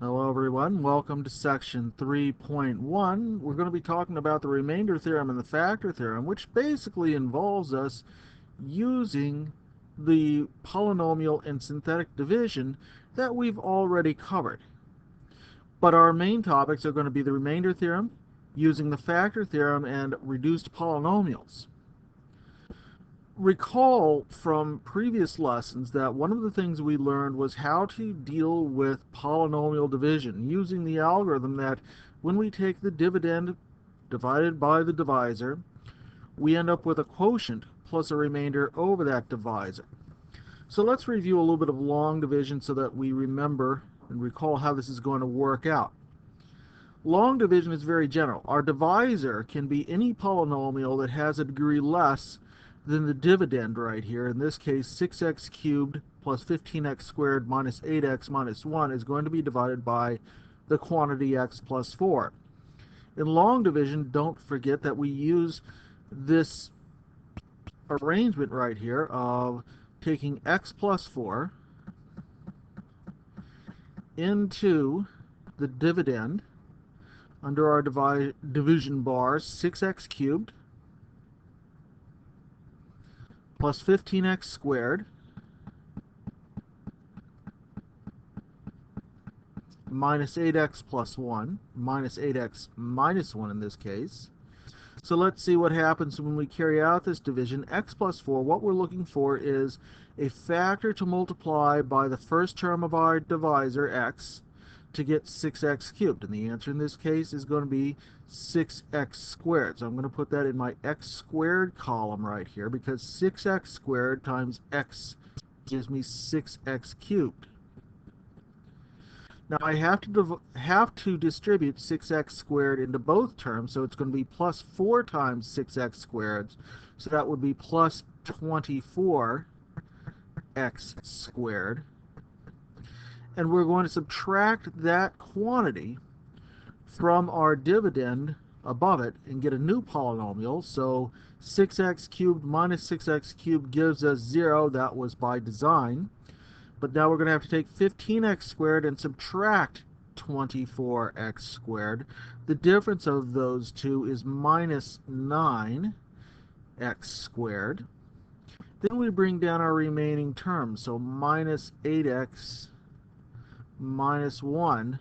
Hello everyone, welcome to section 3.1. We're going to be talking about the remainder theorem and the factor theorem, which basically involves us using the polynomial and synthetic division that we've already covered. But our main topics are going to be the remainder theorem, using the factor theorem, and reduced polynomials. Recall from previous lessons that one of the things we learned was how to deal with polynomial division using the algorithm that when we take the dividend divided by the divisor, we end up with a quotient plus a remainder over that divisor. So let's review a little bit of long division so that we remember and recall how this is going to work out. Long division is very general. Our divisor can be any polynomial that has a degree less than the dividend right here. In this case, 6x cubed plus 15x squared minus 8x minus 1 is going to be divided by the quantity x plus 4. In long division, don't forget that we use this arrangement right here of taking x plus 4 into the dividend under our division bars, 6x cubed plus 15x squared minus 8x plus 1, minus 8x minus 1 in this case. So let's see what happens when we carry out this division. X plus 4, what we're looking for is a factor to multiply by the first term of our divisor, x, to get 6x cubed. And the answer in this case is going to be 6x squared. So I'm going to put that in my x squared column right here, because 6x squared times x gives me 6x cubed. Now I have to distribute 6x squared into both terms, so it's going to be plus 4 times 6x squared. So that would be plus 24x squared. And we're going to subtract that quantity from our dividend above it and get a new polynomial. So 6x cubed minus 6x cubed gives us 0. That was by design. But now we're going to have to take 15x squared and subtract 24x squared. The difference of those two is minus 9x squared. Then we bring down our remaining terms. So minus 8x minus 1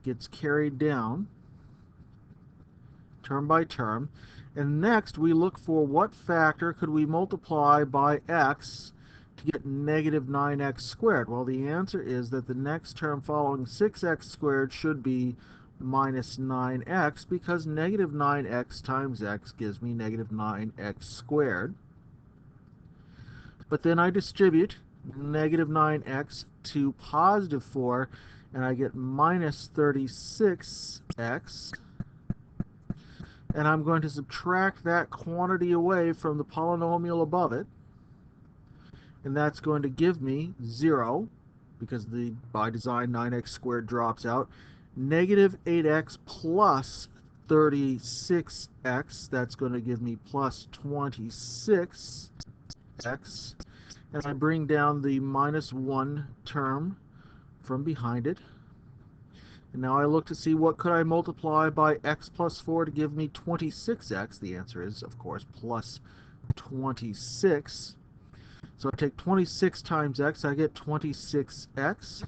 gets carried down term by term. And next we look for what factor could we multiply by x to get negative 9x squared. Well, the answer is that the next term following 6x squared should be minus 9x, because negative 9x times x gives me negative 9x squared. But then I distribute negative 9x to positive 4, and I get minus 36x. And I'm going to subtract that quantity away from the polynomial above it. And that's going to give me 0, because by design 9x squared drops out. Negative 8x plus 36x, that's going to give me plus 26x. And I bring down the minus 1 term from behind it. And now I look to see what could I multiply by x plus 4 to give me 26x. The answer is, of course, plus 26. So I take 26 times x, I get 26x.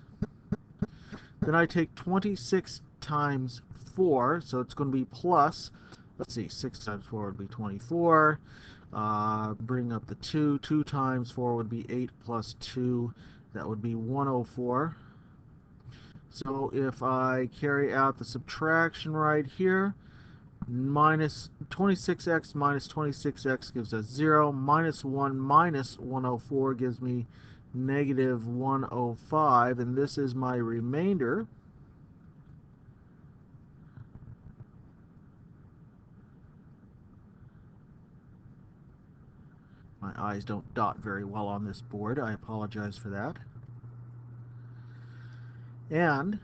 Then I take 26 times 4, so it's going to be plus, let's see, 6 times 4 would be 24. Bring up the 2. 2 times 4 would be 8 plus 2. That would be 104. So if I carry out the subtraction right here, minus 26x minus 26x gives us 0. Minus 1 minus 104 gives me negative 105. And this is my remainder. My eyes don't dot very well on this board. I apologize for that. And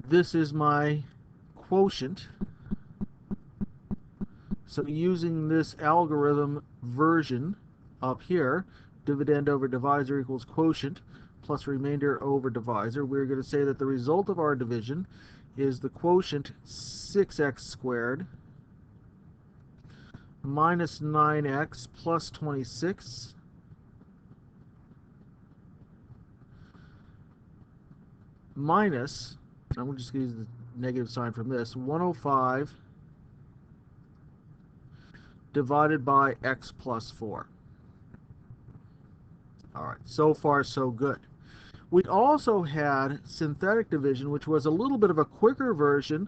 this is my quotient. So using this algorithm version up here, dividend over divisor equals quotient plus remainder over divisor, we're going to say that the result of our division is the quotient 6x squared minus 9x plus 26 minus, I'm just going to use the negative sign from this, 105 divided by x plus 4. All right, so far so good. We also had synthetic division, which was a little bit of a quicker version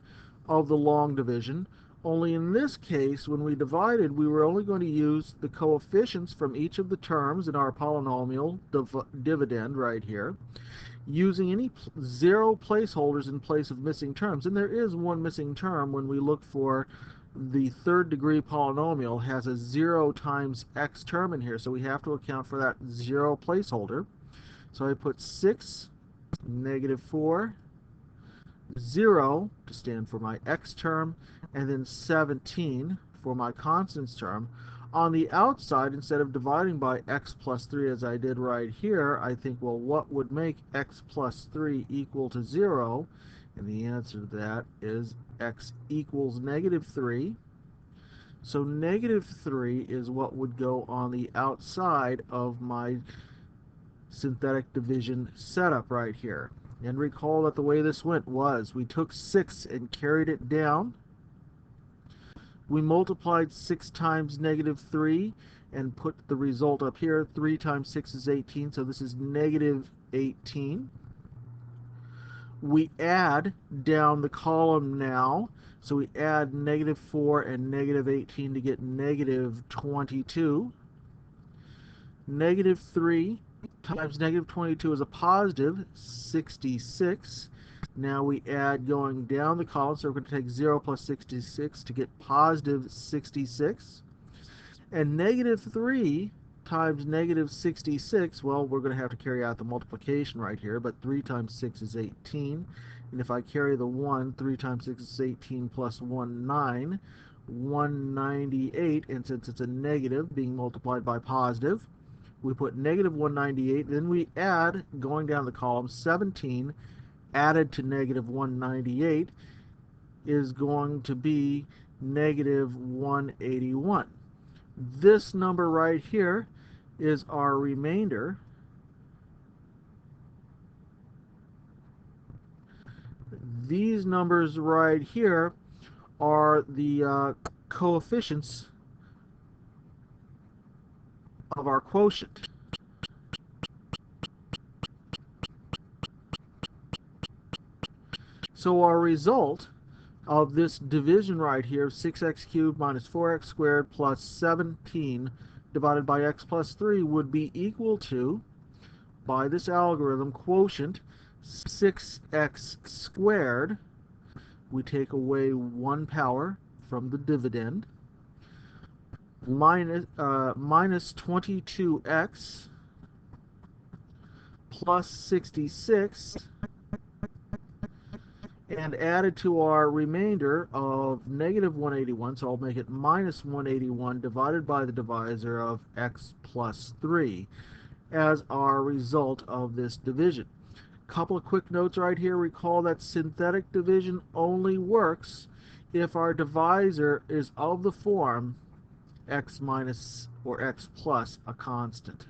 of the long division, only in this case, when we divided, we were only going to use the coefficients from each of the terms in our polynomial dividend right here, using any zero placeholders in place of missing terms. And there is one missing term when we look for the third degree polynomial has a 0 times x term in here, so we have to account for that 0 placeholder. So I put 6, negative 4, 0 to stand for my x term, and then 17 for my constants term. On the outside, instead of dividing by x plus 3 as I did right here, I think, well, what would make x plus 3 equal to 0? And the answer to that is x equals negative 3. So negative 3 is what would go on the outside of my synthetic division setup right here. And recall that the way this went was we took 6 and carried it down. We multiplied 6 times negative 3 and put the result up here. 3 times 6 is 18, so this is negative 18. We add down the column now, so we add negative 4 and negative 18 to get negative 22. Negative 3 times negative 22 is a positive 66. Now we add going down the column, so we're going to take 0 plus 66 to get positive 66. And negative 3 times negative 66, well, we're going to have to carry out the multiplication right here, but 3 times 6 is 18. And if I carry the 1, 3 times 6 is 18 plus 1, 9. 198, and since it's a negative being multiplied by positive, we put negative 198, then we add, going down the column, 17 added to negative 198 is going to be negative 181. This number right here is our remainder. These numbers right here are the coefficients of our quotient. So our result of this division right here, 6x cubed minus 4x squared plus 17 divided by x plus 3, would be equal to, by this algorithm, quotient 6x squared. We take away 1 power from the dividend, minus 22x plus 66, and added to our remainder of negative 181, so I'll make it minus 181 divided by the divisor of x plus 3 as our result of this division. Couple of quick notes right here. Recall that synthetic division only works if our divisor is of the form x minus or x plus a constant.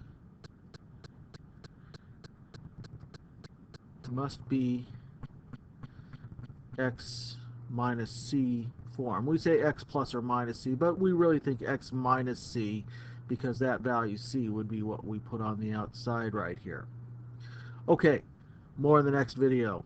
It must be x minus c form. We say x plus or minus c, but we really think x minus c because that value c would be what we put on the outside right here. Okay, more in the next video.